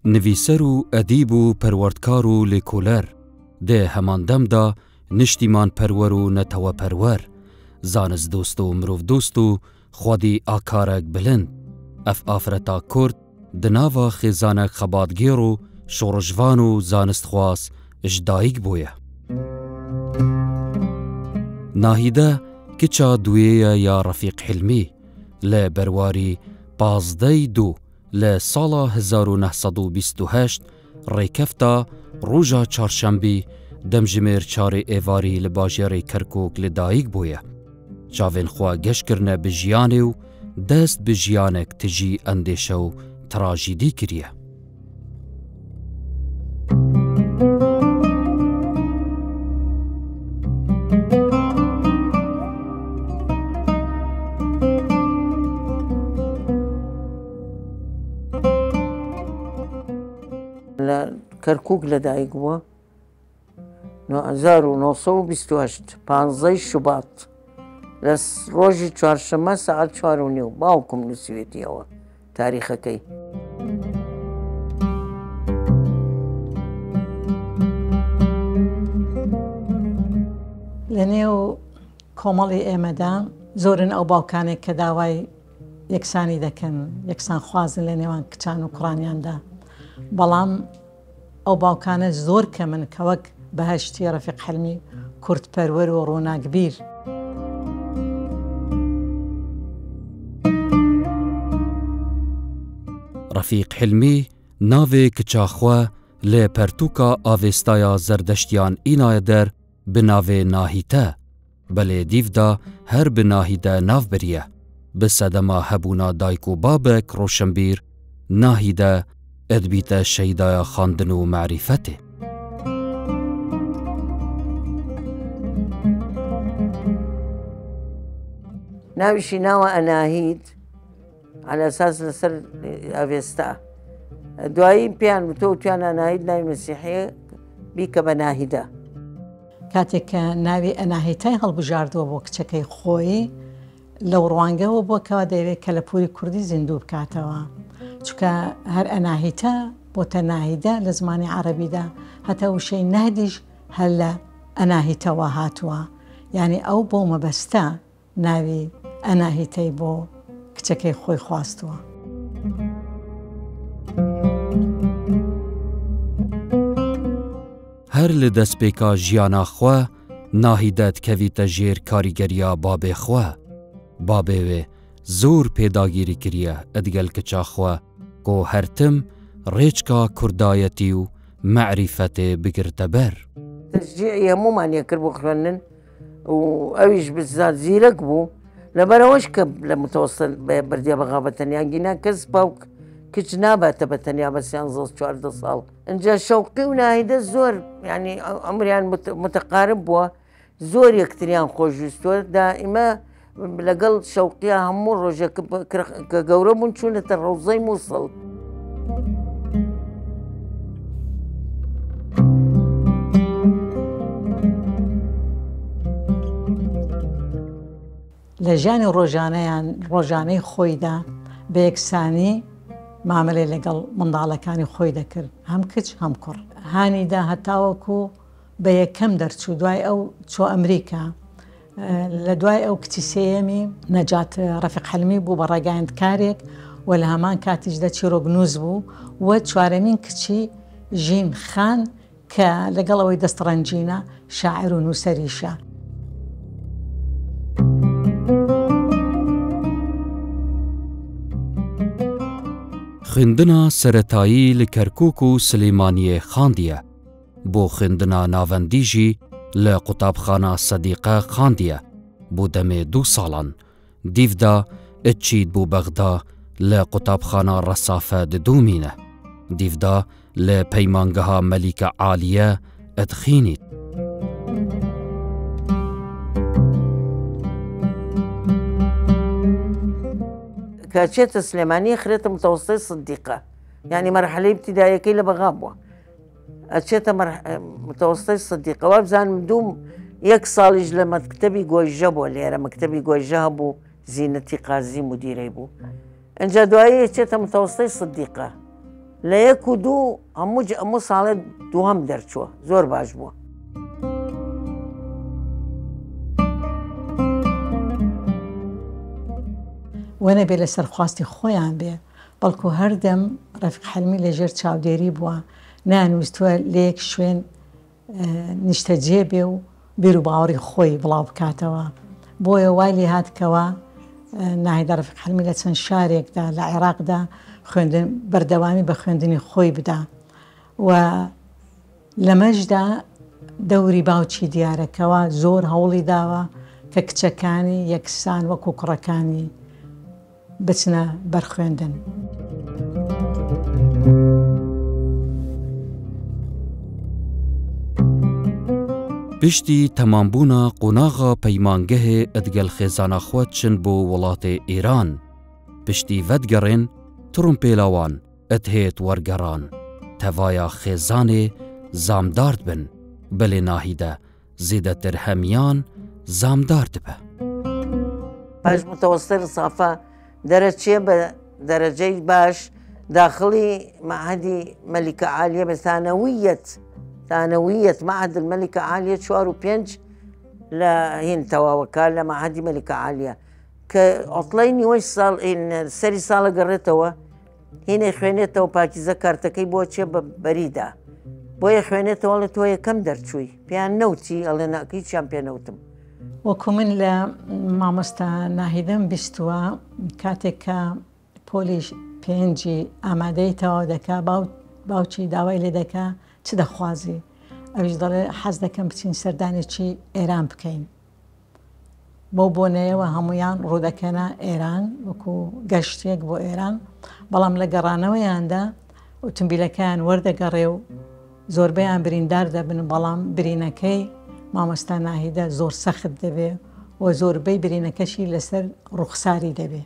نویسر و ادیب و پروردکار و لیکولر ده همان دم دا نشتیمان پرور و نتوه پرور زانست دوست و مروف دوست و خودی آکارک بلند اف آفرتا کرد دناوا خیزانک خبادگیر و شورجوان و زانست خواست اجدایک بویه. ناهیده کچا دویه یا رفیق حلمی لبرواری 15 لسالا 1928 ریکفتا روژا چارشنبی دمجمیر چار ایواری لباجر کرکوک لدایک بویه. چاوین خواه گشت کرنه بجیانه و دست بجیانک تجی اندیشه و تراژیدی کریه. کرکوک لدایک بووە 1928 15 شوبات لە ڕۆژی چوارشەممە سەعات 4:30 باوکم نووسیوێتیەوە تاریخەکەی. لە نێو کۆمەڵی ئێمەدا زۆرن ئەو باوکانێک کە داوای یەکسانی دەکەن یەکسان خوازن لە نێوان کچان و کوڕانیاندا، بەڵام ئەو باوکانە زۆر کەمن کە وەک بەهەشتی ڕەفیق حەلمی کورتپەروەر و ڕووناکبیر. رفیق حلمی ناوێ کچاخوا لێ پەرتووکە ئاوێستایە زەردەشتیان ئینایە دەر بناوێ ناهیتە بەلێ دیڤدا هەر بناهیدە ناوبەریە بسەدەما هەبوونا دایک و بابێک ڕۆشنبیر ناهیدە ئەدبیتە شەیدایە خواندن و معریفەتێ. ناویشی ناوە ئەناهید على ئەساس لەسەر ئاوێستا. دوایی پێیان تۆ تویان ئەناهید ناوی مەسیحەیە بیکە بە ناهیدە. کاتێک کە ناوی ئەناهیتای هەڵبژاردووە بۆ کچەکەی خۆی لەو ڕوانگەوە بۆکەوە دەیەوێت کە لە پووری کوردی زیندوو بکاتەوە، چونکە هەر ئەناهیتە بۆتە ناهیدە لە زمانی عەرەبیدا، هەتا وشەی نادیش هەر لە ئەناهیتەوە هاتووە، یعنی ئەو بۆ مەبەستە ناوی ئەناهیتەی بۆ کچەکەی خۆی خواستووە. هەر لە دەستپێکا ژیانا خوا ناهیدەت کەویتە ژێر کاریگەریە بابێ خوا. بابێوێ زۆر پێداگیری کریە ئەدگەل کچاخوا کۆ هەرتم ڕێچکا کوردایەتی و معریفەتێ بگرتە بەر. تشجیعی هەموومان یەکرد بۆ خوێندن و ئەویش بزات زیرەک بوو لەبەرەوەش کە لە متەوەسط بەردیا بەغا بەتەنیا گینا کەس باوک کچ ناباتە بەتەنیا بە 13-14 ساڵ. اینجا شەوقی و ناهیدە زۆر یعنی ئەمریان متەقارب بووە، زۆر یەکتریان خۆشویستوە، دائیمە لەگەڵ شەوقیە هەموو ڕۆژێک کە گەورە بوون چوونەتە ڕەوزەی مووسڵ. لە ژیانی ڕۆژانەی خۆیدا بە یەکسانی مامەلەی لەگەڵ منداڵەکانی خۆی دەکرد، هەم کچ هەم کوڕ. هانیدا هەتاوەکو بە یەکەم دەرچوو دوای ئەو چۆ ئەمریکا، لە دوای ئەو کچی سێیەمی نەجات ڕەفیق حەلمی بوو بە ڕێگایەندکارێک و لە هەمان کاتیشدا چیرۆکنووس بوو و چوارەمین کچی ژین خان کە لەگەڵەوەی دەستڕەنجینە شاعیر و نووسەریشە. خوێندنا سەرەتایی لە کەرکووک و سلێمانیە خاندیە، بۆ خوێندنا ناوەندیژی لە قوتابخانە سەدیقە خاندیە بۆ دەمێ 2 ساڵان. دیڤدا ئەچید بۆ بەغدا لە قوتابخانە ڕەسافە ددومینە. دیڤدا لە پەیمانگەها مەلیکە عالیە ئەدخینیت. کاچێتە سلێمانی خرێتە متەوەسطەی سدیقە، یعنی مەرحەلەی ابتیداییەکەی لە بەغا بووە، ئەچێتە متەوەسطەی سدیقەوە. بزانم دووم 1 ساڵیش لە مەکتەبی گۆیژە بووە، لێرە مەکتەبی گۆیژە هەبوو، زینەتی قازی مدیرەی بوو. ئەنجا دوایی ئەچێتە متەوەسطەی سدیقە لە 1 و 2 هەموو ساڵێ دووهەم دەرچووە زۆر باش بووە. وەنە بێ لە سەرخواستی خۆیان بێ بەڵکو هەردەم ڕەفیق حەلمی لەژێر چاودێری بووە نانویستووە لە یەک شوێن نیشتەجێ بێ و بیر و باوەڕی خۆی بڵاو بکاتەوە. بۆیە وای لێ هاتکەوە ناهیدا ڕەفیق حەلمی لە چەند شارێکدا لە عێراقدا بەردەوامی بە خوێندنی خۆی بدا و لەمەشدا دەوری باوکی دیارەکەوە زۆر هەوڵی داوە کە کچەکانی یەکسان وەکو کوڕەکانی بچنە بەرخوێندن. پشتی تەمامبوونا قۆناغا پەیمانگەهێ ئەدگەل خێزانەخوا چن بۆ وڵاتێ ئێران پشتی ڤەدگەڕێن تڕومپێلاوان ئەتهێت وەرگەڕان تەڤایە خێزانێ زامدارد بن بەلێ ناهیدە زیدەتر هەمیان زامدار دبە. پاش متەوەسطە سافا دەرەچێ بە دەرەجەی باش داخلی معهدی مەلیکە عالیە بە ثانویەت معهد المەلیکە عالیە 4 و 5 لە هین تەواوەکە لە معهدی مەلیکە عالیە کە ئۆتڵەی نیوەی ساڵ سەری ساڵە گەڕێتەوە هینێ خوێنێتەوە پاکیزە کارتەکەی بۆ چێ بە بەریدا بۆیە خوێنێتەوە لە تۆ یەکەم دەرچووی پێیان نەوتی ئەڵێ ناکەی چیان پێ نەوتم. وەکو من لە مامۆستا ناهیدەم بیستووە کاتێک کە پۆلی 5 ئامادەی تەواو دەکا باوکی داوای لێ دەکا چ دەخوازی ئەویش دەڵێ حەز دەکەم بچین سەردانێکی ئێران بکەین بۆ بۆنەیەوە هەمویان ڕوودەکەنە ئێران وەکو گەشتێک بۆ ئێران بەڵام لە گەڕانەوەیاندا ئۆتۆمبیلەکەیان وەردەگەڕێ و زۆربەیان بریندار دەبن بەڵام برینەکەی مامۆستا ناهیدە زۆر سەخت دەبێ و زۆربەی برینەکەشی لەسەر ڕوخساری دەبێ.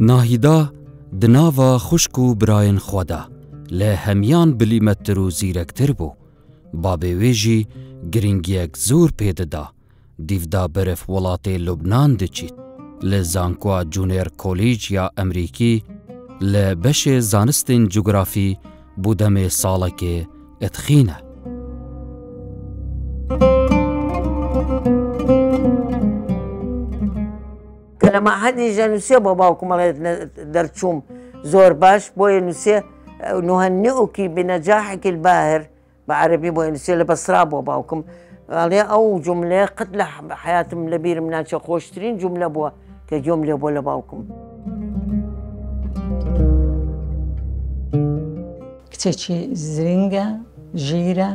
ناهیدا دناوا خوشک و برایەن خوادا لە هەمیان بلیمەتتر و زیرەکتر بوو بابێوێژی گرنگیەک زۆر پێدەدا دیڤدا بەرەف وڵاتێ لوبنان دەچیت لە زانکۆ جونێر کۆلیج یا ئەمریکی لە بەشێ زانستین جوگرافی بوو دەمێ ساڵێکێ ئەتخینە. کە لە مەعهەدیژە نووسێ بۆ باوکمەڵێت دەرچووم زۆر باش بۆیە نووسێ نهنئك بنجاحك الباهر بعربي بۆ نووسێ لە بەسرا بۆ باوکم ئەڵێ ئەو جوملەیە قەت لە حیاتم لە بیرم ناچە خۆشترین جوملە بووە کە گوێم لێ بۆ لە باوکم. کچێکی زرینگە ژیرە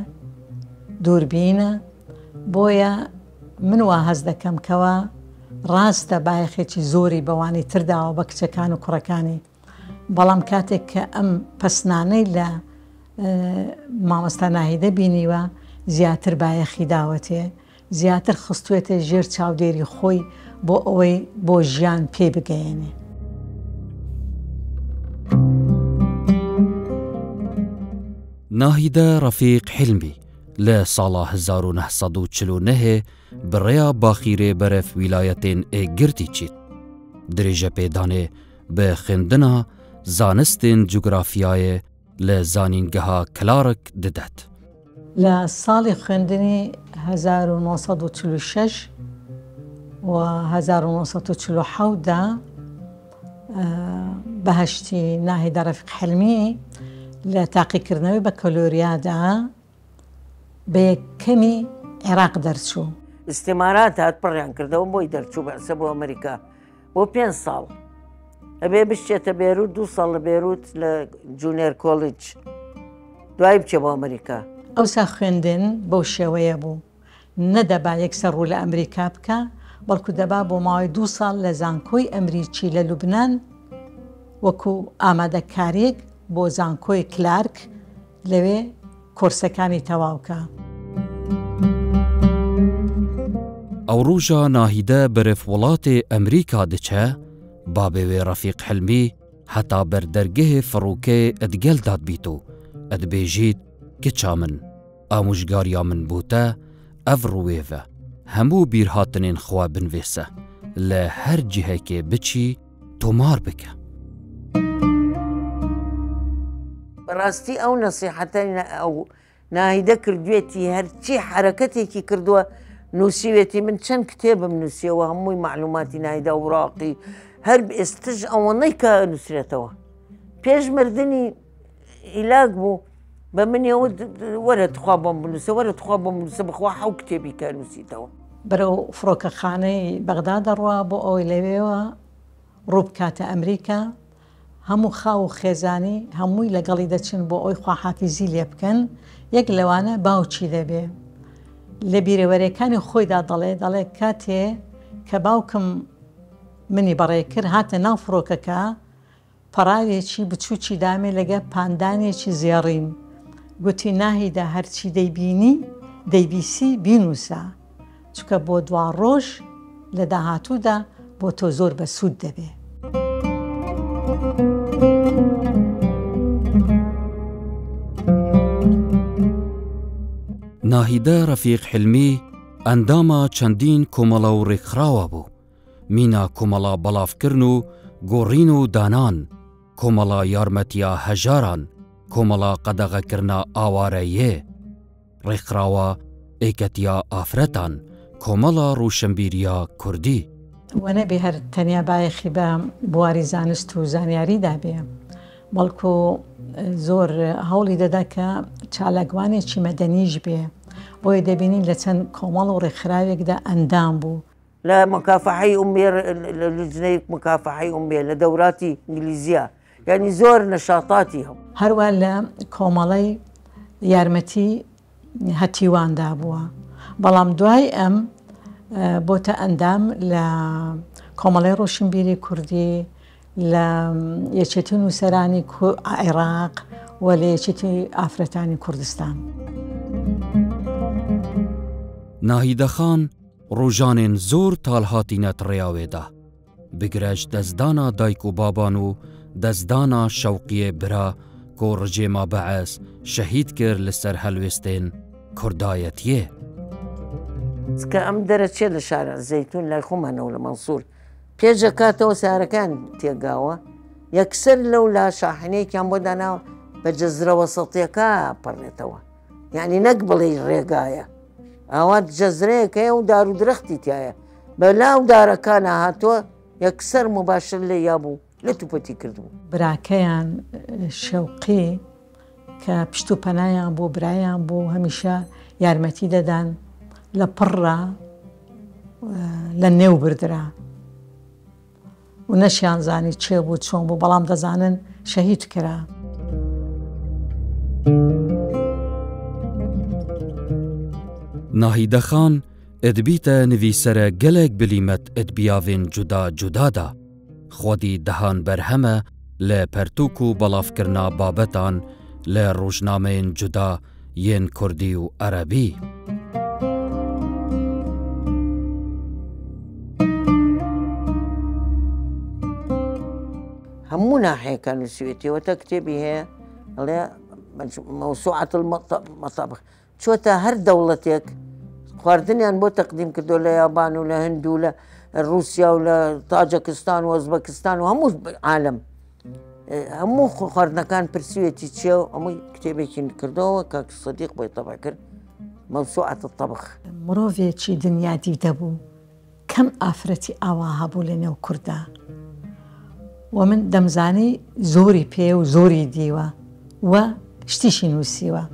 دووربینە بۆیە من وا هەز دەکەم کەوە ڕاستە بایەخێکی زۆری بەوانی ترداوە بە کچەکان و کوڕەکانی بەڵام کاتێک کە ئەم پەسنانەی لە مامۆستا ناهیدە بینیوە زیاتر بایەخی داوەتێ زیاتر خستوێتە ژێر چاودێری خۆی بۆ ئەوەی بۆ ژیان پێ بگەێنێ. ناهیدە ڕەفیق حلمی لە ساڵا 1949 بڕێیا باخیرێ بەرەف ویلایەتێن ئێگرتی چیت درێژە پێدانێ بە خوێندنە زانستên جوگرافیایە لە زانینگەها کلارک دەدات. لە ساڵی خوێندنی 1946 و 1947دا بەهشتی ناهیدە ڕەفیق حەلمی لە تاقیکردنەوەی بە کەلۆریادا بە یەکەمی عێراق دەرچوو. استیمارات هات پڕیان کردەوە بۆی دەرچوو بەسە بۆ ئەمریکا بۆ 5 ساڵ ئەبێ بشتێتە بێروت 2 ساڵ لە بێروت لە جونێر کۆلیج دوای بچێ بۆ ئەمریکا. ئەوسا خوێندن بەو شێوەیە بوو نەدەبا یەکسەر ڕوو لە ئەمریکا بکە بەڵکو دەبا بۆ ماوەی 2 ساڵ لە زانکۆی ئەمریکی لە لوبنان وەکو ئامادەکاریەک بۆ زانکۆی کلارک لەوێ کۆرسەکانی تەواوکە. ئەو ڕۆژە ناهیدە بەرەف وڵاتێ ئەمریکا دەچە بابێوێ ڕەفیق حلمی هەتا بەردەرگەهێ فڕووکێ ئەدگەلدات بیت و ئەدبێژیت کچا من ئامۆژگاریا من بووتە ئەڤ ڕوێڤە هەموو بیرهاتنێن خوا بنوێسە لە هەر جیهەیەکێ بچی تۆمار بکە. بەڕاستی ئەو نەسیحەتە ئەو ناهیدە کردوێتی هەرچی حرەکەتێکی کردووە نووسیوێتی من چەند کتێبم نووسیەوە هەمووی معلوماتی ناهیدە وڕاقی هەر ئێستش ئەوەنەی کە نووسرێتەوە پێش مردنی ئیلاک بوو بە منێەوە وەرە تخوا بۆم بنووسە وەرە تخوا بۆم بنووسە بخوا حەو کتێبی کە نووسیتەوە بەرەو فڕۆکەخانەی بەغدا دەڕوا بۆ ئەوەی لەوێەوە ڕوو بکاتە ئەمریکا هەموو خاو و خێزانی هەمووی لەگەڵی دەچن بۆ ئەوی خواحافیزی لێ بکەن یەک لەوانە باوچی دەبێ لە بیرەوەرەکانی خۆیدا دەڵێ کاتێ کە باوکم منی بەڕێ کرد هاتە ناو فڕۆکەکە پەراوێکی بچووکی دامێ لەگە پاندانێکی زێڕین گوتی ناهیدا هەرچی دەیبینی دەیبیسی بینوسە چکە بۆ دوا ڕۆژ لە داهاتوودا بۆ تۆ زۆر بە سوود دەبێ. ناهیدە ڕەفیق حلمی ئەندامە چەندین کۆمەڵە و ڕێکخراوە بوو مینە کۆمەڵە بەڵافکردن و گۆڕین و دانان کۆمەڵە یارمەتیە هەژاران کۆمەڵە قەدەغەکردنە ئاوارەیە ڕێکخراوە ئێکەتیا ئافرەتان کۆمەڵە ڕوشنبیریە کوردی وەنەبێ هەر تەنیا بایەخی بە بواری زانست و زانیاریدا بێ بەڵکو زۆر هەوڵی دەدا کە چالاکوانێکی مەدەنیش بێ بۆیە دەبینین لە چەند کۆمەڵ و ڕێکخراوێکدا ئەندام بوو لە مکافحەی ئومێ لە لجنەی مکافحەی ئومێ لە دەوراتی ئینگلیزیە یعنی زۆر نەشاتاتی هەم هەروە لە کۆمەڵەی یارمەتی هەتیواندا بووە بەڵام دوای ئەم بۆتە ئەندام لە کۆمەڵی ڕۆشنبیری کوردی لە یەکێتی نووسەرانی عێراق و لە یەکێتی ئافرەتانی کوردستان. ناهیدەخان ڕۆژانێن زۆر تاڵهاتینەت ڕێیاوێدا بگرەش دەستدانا دایک و بابان و دەستدانا شەوقیە برا کۆ ڕژێما بەعەس شەهید کرد لەسەر هەلوێستێن کوردایەتیە. کە ئەم دەرەچێت لە شارە زەیتون لای خۆمانەوە لە مەنسوور پێشە کاتەوە سارەکان تێگاوە یەکسەر لەو لا شاحنەیەکیان بۆ داناوە بە جەزرە وەسەڵتیەکە پەڕێتەوە یعنی نەک بڵێ ڕێگایە ئاوا جەزرەیەکەیە و دار و درەختی تایە بە لاو دارەکانە هاتووە یەکسەر مباشر لێ یابوو لە توپەتی کردبوو براکەیان شەوقی کە پشت و پەنایان بۆ برایان بۆ هەمیشە یارمەتی دەدان لە پڕە لە نێو بردرا و نەشیان زانی چێ بوو چۆن بوو بەڵام دەزانن شەهید کرا. ناهیدەخان ئەدبیتە نویسەرە گەلێک بلیمەت ئەدبیاوێن جودا جودادا خۆدی دەهان بەرهەمە لە پەرتووک و بەڵافکردنا بابەتان لە ڕۆژنامەیەن جودا یەن کوردی و عەرەبی. هەموو ناحەیەکان نووسیوێتیەوەتە کتێبی هەیە ئەڵێ مەوسوعەت المەطابخ چۆتە هەر دەوڵەتێک خواردنیان بۆ تەقدیم کردو لە یابان و لە هەند و لە رووسیا و لە تاجەکستان و ئۆزبەکستان و هەموو عالەم هەموو خواردنەکان پرسیوێتی چیە و هەمووی کتێبێکی کردەوە کاک سەدیق بۆی تەبع کرد مەوسوعەت الطەبخ. مرۆڤێکی دنیا دیدە بوو کەم ئافرەتی ئاوا هەبوو لە نێو کووردا و من دەمزانی زۆری پێ و زۆری دیوە و شتیشی نووسیوە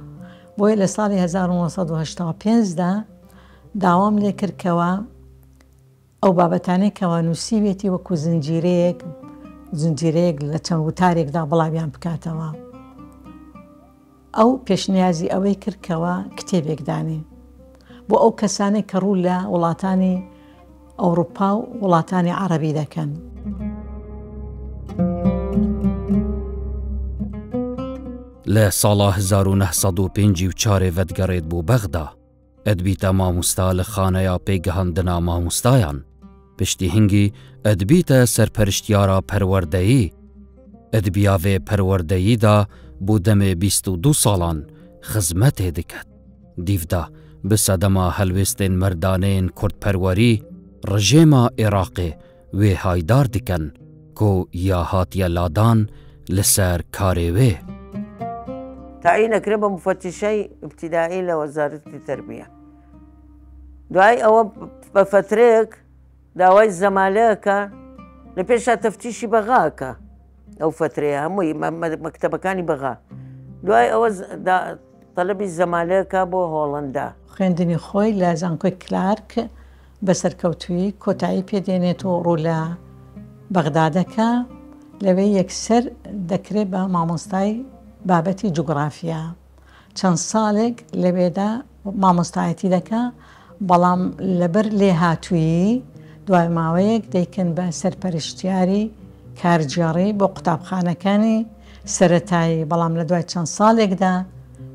بۆیە لە ساڵی 1985دا داوام لێ کردکەوە ئەو بابەتانەی کەوا نووسیوێتی وەکو زنجیرەیەک لە چەند وتارێکدا بڵاویان بکاتەوە ئەو پێشنیازی ئەوەی کردکەوە کتێبێک دانێ بۆ ئەو کەسانێک کە ڕوو لە وڵاتانی ئەوروپا و وڵاتانی عەرەبی دەکەن. لە ساڵا 1954 ڤەدگەڕێت بوو بەغدا ئەدبیتە مامۆستا لە خانەیە پێیگەهاندنا مامۆستایان پشتی هنگی ئەدبیتە سەرپەرشتیارە پەروەردەیی ئەدبیاوێ پەروەردەییدا بۆ دەمێ 22 ساڵان خزمەتێ دکات دیڤدا بە سەدەما هەلوێستێن مەردانەیەن کوردپەروەری ڕژێما عێراقێ وێ هایدار دکەن کۆ یا هاتیە لادان لەسەر کارێ وێ. تعینەکرێ بە مفتشەی ابتیدایی لە وەزارەتی تەربیە. دوای ئەوە بە فترێک داوای زەمالەیەکە لە پێشا تەفتیشی بەغاکە ئەو فترەیە هەمووی مەکتەبەکانی بەغا. دوای ئەوە تەلەبی زەمالەیەکە بۆ هۆڵەندا. خوێندنی خۆی لە زانکۆی کلارک بەسەرکەوتووی کۆتایی پێدێنێت و ڕوو لە بەغدادەکە لەوێ یەکسەر دەکرێت بە مامۆستای بابەتی جوگرافیا. چەند ساڵێک لەوێدا مامۆستایەتی دەکە، بەڵام لەبەر لێ هاتوویی دوای ماوەیەک دەیکەن بە سەرپەرشتیاری کارجێڕی بۆ قوتابخانەکانی سەرەتایی، بەڵام لە دوای چەند ساڵێکدا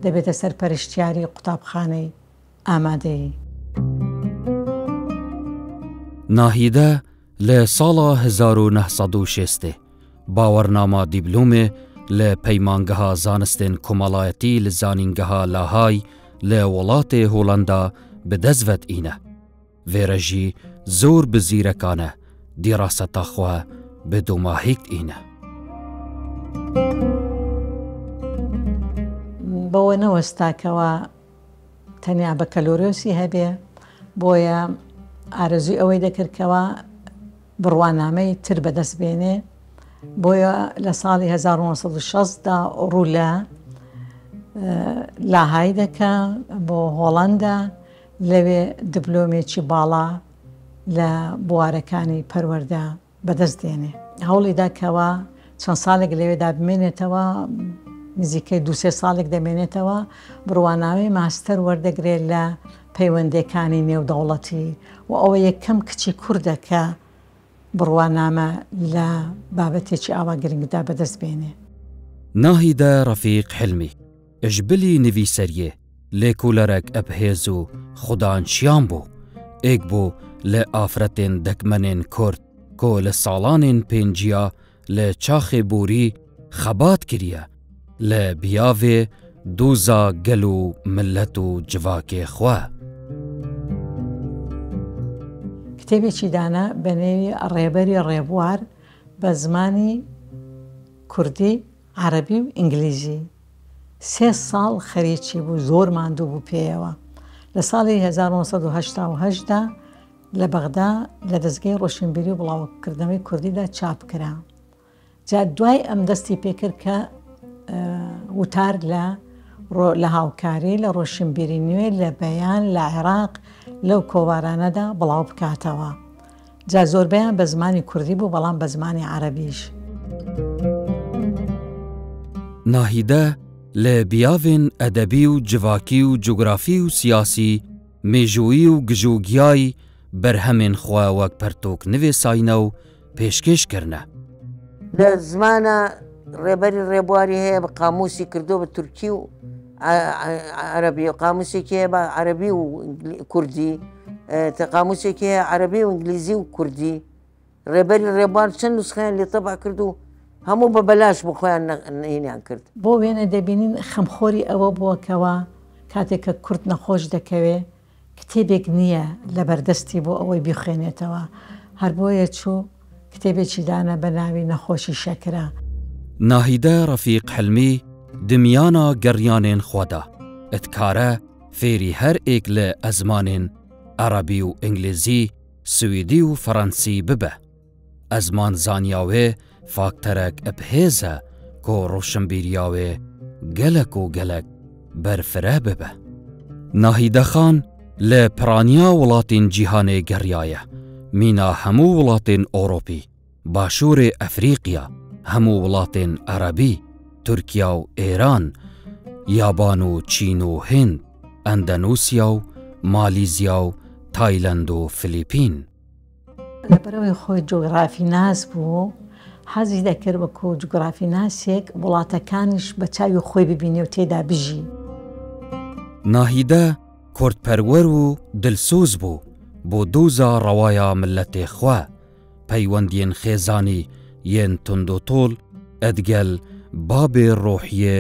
دەبێتە سەرپەرشتیاری قوتابخانەی ئامادەیی. ناهیدە لە ساڵا 1960 باوەڕنامە دیبلۆمێ لە پەیمانگەها زانستên کۆمەڵایەتی لە زانینگەها لاهای لە وڵاتێ هۆڵەندا بەدەست ئینە. vêre jî zor bi zîrekan e dîraseta xwe bi domahîk îne. بەوە نەوەستاکەوە تەنیا بە کەلۆرۆسی هەبێ، بۆیە ئارەزوی ئەوەی دەکردکەوە بڕوانامەی تر بەدەست بێنێ. بۆیە لە ساڵی 1960دا ڕوو لە لاهای دەکە بۆ هۆڵەندا، لەوێ دیپلۆمێکی باڵا لە بوارەکانی پەروەردە بەدەست دێنێ. هەوڵی داکەوە چەند ساڵێک لەوێدا بمێنێتەوە، نزیکەی 2-3 ساڵێک دەمێنێتەوە، بڕواناوی ماستەر وەردەگرێت لە پەیوەندەکانی نێودەوڵەتی و ئەوە یەکەم کچی کوردەکە بڕوانامە لە بابەتێکی ئاوا گرنگدا بەدەست بێنێ. ناهیدە ڕەفیق حلمی ئەژبلی نویسەریێ لێکولەرێک ئەبهێز و خودانشیان بوو ئێک بوو لە ئافرەتێن دەکمەنێن کورد کۆ لە ساڵانên پێنجیا لە چاخێ بووری خەبات کریە لە بیاوێ دووزا گەل و ملەت و جڤاکێ خوە. کتێبێکی دانا بە نێوی ڕێبەری ڕێبوار بە زمانی کوردی، عەرەبی و ئینگلیزی. 3 ساڵ خەریکی بوو، زۆر ماندوو بوو پێیەوە. لە ساڵی 1980دا لە بەغدا لە دەستگای ڕۆشنبیری و بڵاوکردنەوەی کوردیدا چاپ کرا. جا دوای ئەم دەستی پێکرد کە وتار لە هاوکاری لە ڕۆشنبیری نوێ لە بەیان لە عێراق لەو کۆوارانەدا بڵاو بکاتەوە. جا زۆربەیان بە زمانی کوردی بوو، بەڵام بە زمانی عەرەبیش. ناهیدە لە بیاوێن ئەدەبی و جڤاکی و جوگرافی و سیاسی، مێژووی و گژوگیایی بەرهەمێن خوا وەک پەرتۆک نوێساینە و پێشکەشکردنە. لە زمانە ڕێبەری ڕێبواری هەیە بە قاموسی کردو بە تورکی و عەرەبی، و قاموسێکی هەیە بە عەرەبی و کوردی، قاموسێکی هەیە عەرەبی و ئینگلیزی و کوردی. ڕێبەری ڕێبوار چەند نوسخەیان لێ تەبع کرد و هەموو بە بەلاش بۆ خۆیان نینیان کرد. بۆ وێنە دەبینین خەمخۆری ئەوە بووەکەوە کاتێک کە کورد نەخۆش دەکەوێ کتێبێک نییە لە بەردەستی بۆ ئەوەی بیخوێنێتەوە. هەر بۆیە چوو کتێبێکی دانە بە ناوی نەخۆشی شەکرا. ناهیدە ڕەفیق حلمی دمیانە گەڕیانێن خوادا ئەتکارە فێری هەر ئێک لە ئەزمانێن عەرەبی و ئینگلیزی، سویدی و فەڕەنسی ببە. ئەزمان زانیاوێ فاکتەرێک ئەبهێزە کۆ ڕۆشنبیریاوێ گەلک و گەلک بەرفرە ببە. ناهیدە خان لە پرانیا وڵاتین جیهانێ گەڕیایە، مینا هەموو وڵاتین ئۆڕۆپی، باشوورێ ئەفریقیا، هەموو وڵاتین عەرەبی، تورکیا و ئێران، یابان و چین و هند، ئەندەنوسیا و مالیزیا و تایلەند و فلیپین. لەبەرەوەی خۆی جۆگرافی ناز بوو، حەزی دەکرد وەکو جوگرافی ناسێک وڵاتەکانیش بە چاوی خۆی ببینێ و تێدا بژی. ناهیدە کورتپەروەر و دلسۆز بوو بۆ دووزا ڕەوایە ملەتێ خوە، پەیوەندیên خێزانی یên تونندۆتۆڵ ئەدگەل بابێ ڕۆحیێ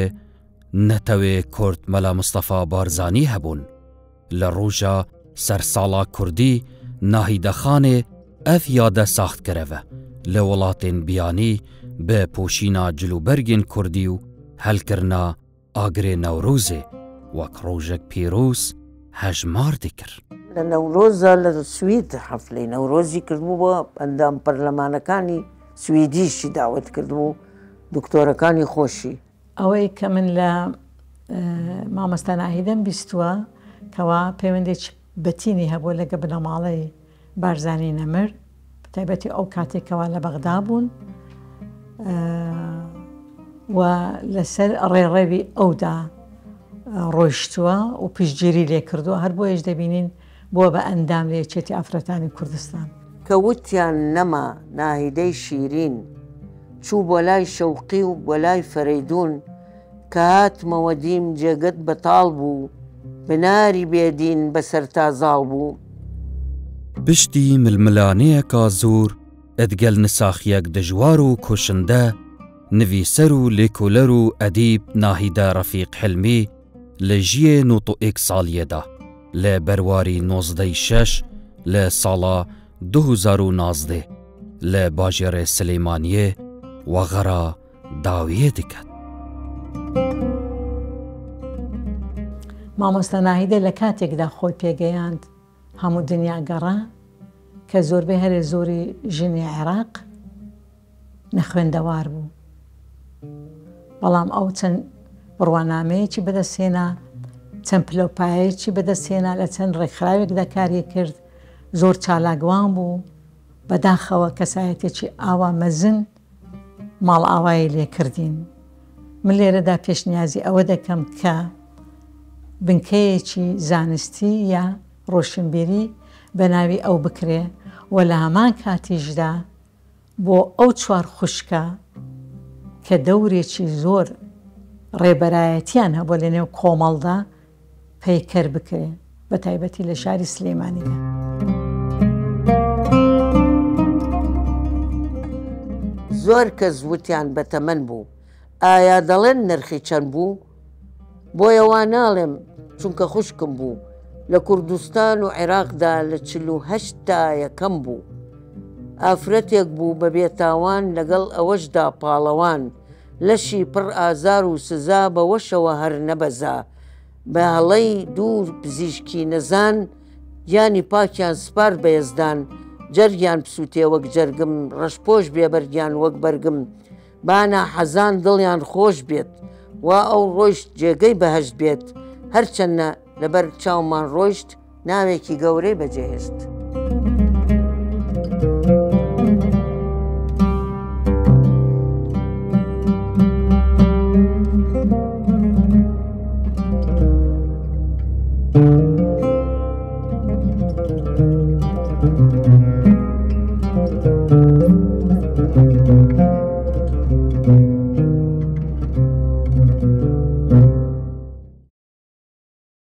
نەتەوێ کورد مەلا مستەفا بارزانی هەبوون. لە ڕۆژە سەرساڵا کوردی ناهیدەخانێ ئەف یادە ساختکەرەوە لە وڵاتên بیانی بە پۆشینا جلوبەرگên کوردی و هەلکردنا ئاگرê نەورۆزê وەک ڕۆژێک پیرۆز هەژمار دەکرد. لە نەورۆزە لە سوید حەفلەی نەورۆزی کردبووە ئەندام پەرلەمانەکانی سویدیشی داوت کردبوو دکتۆرەکانی خۆشی. ئەوەی کە من لە مامۆستا ناهیدەم بیستووە کەوا پەیوەندێکی بەتینی هەبوو لەگە بنەماڵەی بارزانی نەمر تایبەتی ئەو کاتێکەوە لە بەغدا بوون و لەسەر ڕێڕێوی ئەودا ڕۆیشتووە و پشتگیری لێ کردووە هەر بۆیش دەبینین بۆ بە ئەندام لێچێتی ئافرەتانی کوردستان کە وتیان نەما ناهیدەی شیرین چوو بۆ لای شەوقی و بۆ لای فەرەیدون کە هاتمەوە دیم جێگەت بەتاڵ بوو بناری بێدین بەسەر تازاڵ بوو. پشتی ململانەیەکا زۆر ئەدگەل نساخیەک دژوار و کوشندە نویسەر و لێکۆلەر و ئەدیب ناهیدە ڕەفیق حلمی لە ژیە 91 ساڵیەدا لە بەرواری 19 لە ساڵا 2019 لە باژێرە سلەیمانیە وەغەرا داویە دەکات. مامۆستا ناهیدە لە کاتێکدا خۆی پێگەیاند هەموو دنیا گەڕا کە زۆربەی هەرێ زۆری ژنی عێراق نەخوێندەوار بوو. بەڵام ئەو چەند بڕوانامەیەکی بەدەستهێنا چەند پلۆپایەکی بەدەستهێنا لە چەند ڕێکخراوێکدا کاری کرد زۆر چالاکوان بوو بەداخەوە کەسایەتێکی ئاوا مەزن ماڵ ئاوایی لێکردین. من لێرەدا پێشنیازی ئەوە دەکەم کە بنکەیەکی زانستی یا ڕۆشنبیری بە ناوی ئەو بکرێ و لە هەمان کاتیشدا بۆ ئەو چوار خوشکە کە دەورێکی زۆر ڕێبەرایەتیان هەبوو لە نێو کۆمەڵدا پەیکەر بکرێ بە تایبەتی لە شاری سلێمانیدا. زۆر کەس وتیان بەتەمەن بوو ئایا دەڵێن نرخی چەند بوو بۆیەوە ناڵێم چونکە خوشکم بوو لە کوردستان و عێراقدا لە 48 تا یەکەم بوو ئافرەتێک بوو بە بێتاوان لەگەڵ ئەوەشدا پاڵەوان لەشی پڕ ئازار و سزا بەوەشەوە هەر نەبەزا بە هەڵەی دوور پزیشکی نەزان یانی پاکیان سپار بەیزدان جەرگیان پسووتێ وەک جەرگم ڕەشپۆش بێبەرگیان وەک بەرگم بانە حەزان دڵیان خۆش بێت وا ئەو ڕۆیشت جێگەی بەهەشت بێت هەرچەندە لەبەر چاومان ڕۆیشت ناوێکی گەورەی بەجێهێشت.